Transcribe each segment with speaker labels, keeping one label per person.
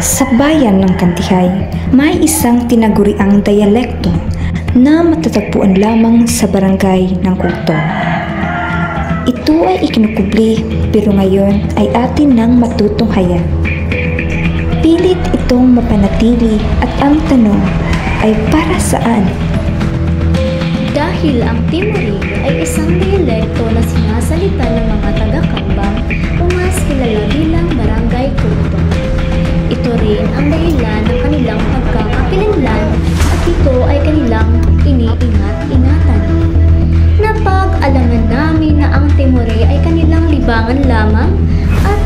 Speaker 1: Sa bayan ng Kantihay, may isang tinaguriang diyalekto na matatagpuan lamang sa barangay ng Kugtong. Ito ay ikinukubli pero ngayon ay atin nang matutunghayan. Pilit itong mapanatili at ang tanong ay para saan?
Speaker 2: Dahil ang Timuri ay isang diyalekto na sinasalita ng mga taga-Kambang o mas kilala bilang Barangay Kugtong. Ito rin ang dahilan ng kanilang pagkakakilanlan at ito ay kanilang iniingat-ingatan. Napag-alaman namin na ang Timuri ay kanilang libangan lamang at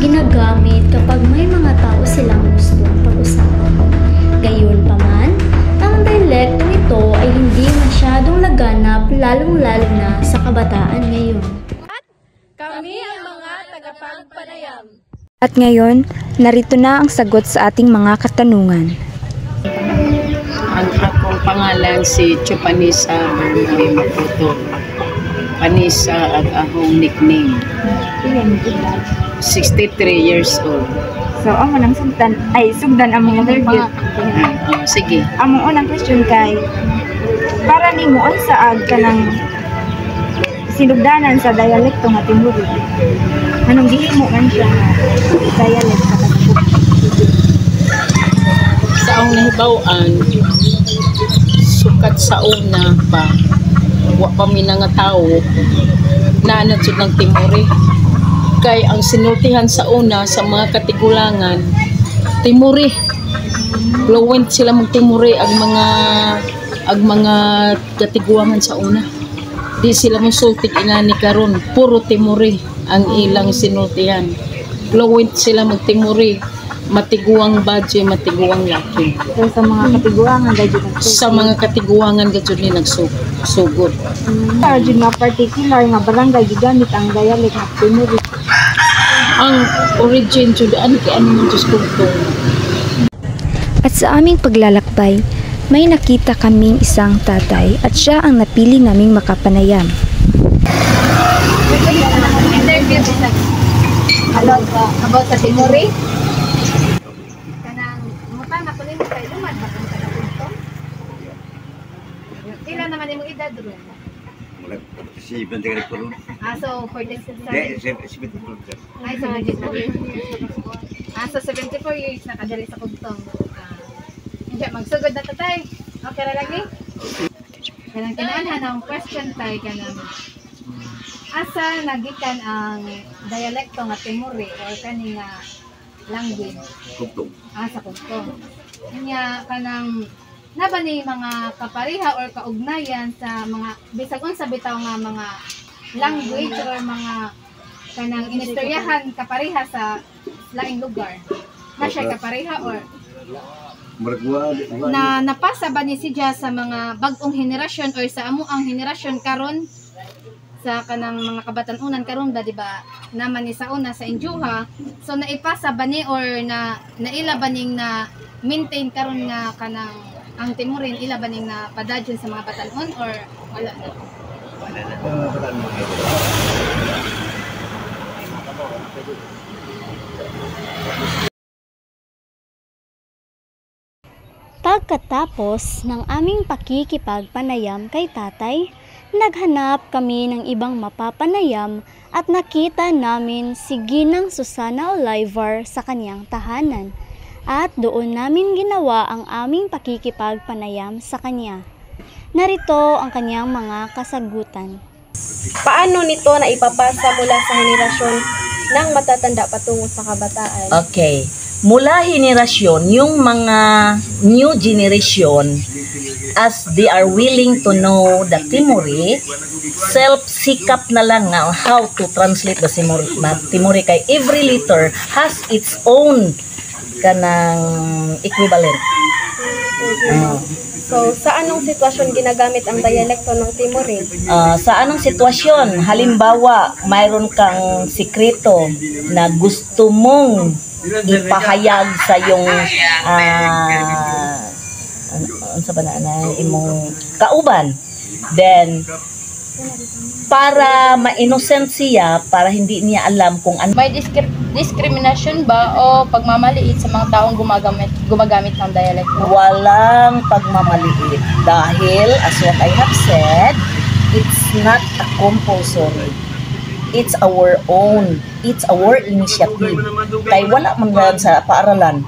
Speaker 2: ginagamit kapag may mga tao silang gustong pag-usapan. Gayunpaman, ang dialektong ito ay hindi masyadong laganap lalong-lalo na sa kabataan ngayon.
Speaker 3: At kami ang mga tagapagpanayam.
Speaker 1: At ngayon, narito na ang sagot sa ating mga katanungan.
Speaker 4: Ang akong pangalan si Chupanisa Bermoy Maputo. Panisa at akong nickname. 63 years old.
Speaker 5: So, amo nang sugdan ang mga interview.
Speaker 4: Sige.
Speaker 5: Among unang question kay, para nimo unsaag ka ng sinugdanan sa dialekto nga Timuri? Anong gihimo man siya nga dialekto sa Timuri?
Speaker 4: Sa akong nahibaw-an, sukat sa una pa, wa pa mi nga tao, naanad sud ng Timuri. Kay ang sinultihan sa una sa mga katigulangan, Timuri. Fluent sila mag-Timuri ang mga katiguangan sa una. Di sila musultik inani karon, puro Timuri ang ilang sinultihan. Fluent sila mag-Timuri, matiguang badge, matiguang laki.
Speaker 5: So, sa mga katiguangan dahil
Speaker 4: Sa mga katiguangan gadyo ni nagsugod.
Speaker 5: para jud na particular nga barangay gigamit ang dialect nga Timuri.
Speaker 4: Ang origin jud ani kay ano man Diyos Kugtong.
Speaker 1: At sa aming paglalakbay, may nakita kaming isang tatay at siya ang napili naming makapanayam.
Speaker 3: Interview sa about sa Timuri. Kanang mutang na kunin kay lumad ba kung taga-Kugtong? Pila naman imong edad ron?
Speaker 6: Si Benteng Rektor.
Speaker 3: So 47.
Speaker 6: Si Benteng Rektor.
Speaker 3: Ay, so 74 years. So 74 years na kadali sa Kugtong. Hindi, magsugod na tatay. Okay ra lagi? Kanang kinahanglan ang question tay kanang asa nagikan ang dialekto nga Timuri or kani nga language
Speaker 6: Kugtong.
Speaker 3: sa Kugtong. Kanya kanang naba ni mga kapariha or kaugnayan sa mga bisag unsa bitaw nga mga language or mga kanang inistoryahan kapariha sa laing lugar. Na siya kapariha or na napasa ba ni siya sa mga bagong henerasyon or sa amo ang henerasyon karon sa kanang mga kabatan-unan karon ba, di ba? Naman ni sa una sa injuha. So naipasa ba ni or na naila ba ning na maintain karon nga kanang ang Timurin ila ba ning na padadyon sa mga batan-on or wala na?
Speaker 6: Wala na.
Speaker 2: Pagkatapos ng aming pakikipagpanayam kay tatay, naghanap kami ng ibang mapapanayam at nakita namin si Ginang Susana Olivar sa kanyang tahanan. At doon namin ginawa ang aming pakikipagpanayam sa kanya. Narito ang kanyang mga kasagutan.
Speaker 7: Paano nito na ipapasa mula sa henerasyon ng matatanda patungo sa kabataan?
Speaker 8: Okay. Mula henerasyon, yung mga new generation, as they are willing to know the Timuri, self-sikap na lang nga how to translate the Timuri kay every letter has its own kanang equivalent.
Speaker 7: So, sa anong sitwasyon ginagamit ang dialekto ng Timuri?
Speaker 8: Sa anong sitwasyon? Halimbawa, mayroon kang sikreto na gusto mong ipahayag sa yung ano ba na imong kauban. Then, para ma-innocent siya, para hindi niya alam kung ano.
Speaker 7: May
Speaker 9: diskriminasyon ba o pagmamaliit sa mga taong gumagamit ng dialekto?
Speaker 8: Walang pagmamaliit dahil as what I have said, it's not a compulsory. It's our own. It's our initiative. Kay wala man yan sa paaralan.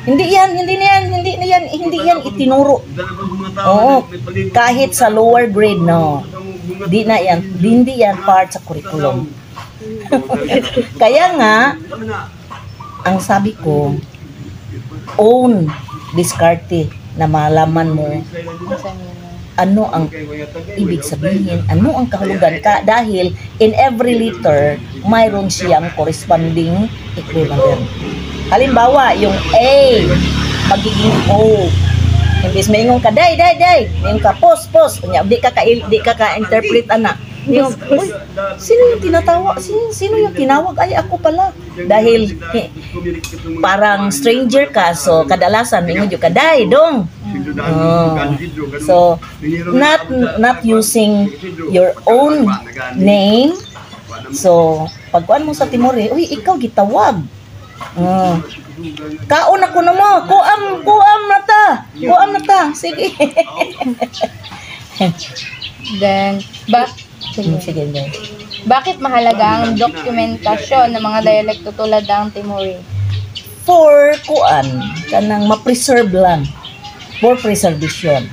Speaker 8: Hindi yan itinuro. Oo, kahit sa lower grade, no. Hindi yan part sa curriculum. Kaya nga, ang sabi ko, own diskarte na malaman mo ano ang ibig sabihin, ano ang kahulugan ka, dahil in every letter, mayroon siyang corresponding equivalent. Halimbawa, yung A, magiging O. Imbis may ingong ka, day, mayroon ka, pos, di ka ka-interpret, anak. Yung, sino yung tinatawag? Sino yung tinawag? Ay, ako pala. Dahil parang stranger ka, so kadalasan may ingong ka, day, dong. So, not using your own name. So, pagkuan mo sa Timore, uy, ikaw gitawag. Kaon ako na mo. Kuam na ta. Sige.
Speaker 9: Then, sige. Bakit mahalaga ang dokumentasyon ng mga dialekto tulad ng Timore?
Speaker 8: For kanang ma-preserve lang. For preservation.